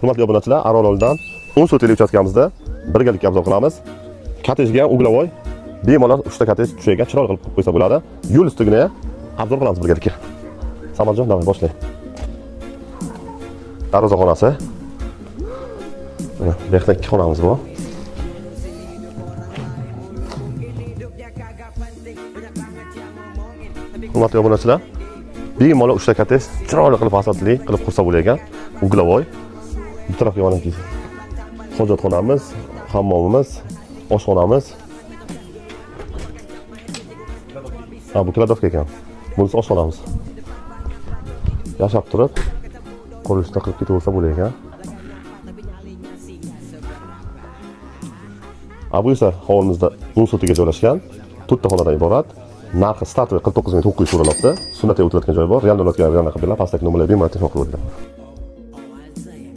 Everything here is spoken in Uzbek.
Hurmatli obunachilar, Arololdan 10 soteli uchastkamizda birgalikka obzor qilamiz. Kottejga ham uglovoy bemalol 3 ta kottej tushiga chiroyli qilib qo'ysa bo'ladi. Yo'l ustigina obzor qilamiz birgalikka. Samarjon, davay boshlang. Darvozaxonasi. Mana bu yerda 2 xonamiz bor. Hurmatli obunachilar, bemalol 3 ta kottej chiroyli qilib asatli qilib qursa bo'lagan. Uglovoy. Bu tarafga mana hojatxonamiz, hammomimiz, oshxonamiz. Bu kladovka ekan. Bunisi oshxonamiz. Yashab turib, qurilishda qilib ketaversa bo'lagan. Bu esa hovlimizda 10 sotiga joylashgan 4 ta xonadan iborat. Narxi startida 49.900 so'ralmoqda. Sunnatga o'tayotgan joyi bor. Realda o'tayotgan pastdagi nomerlarga bemalol telefon qilib o'tadi.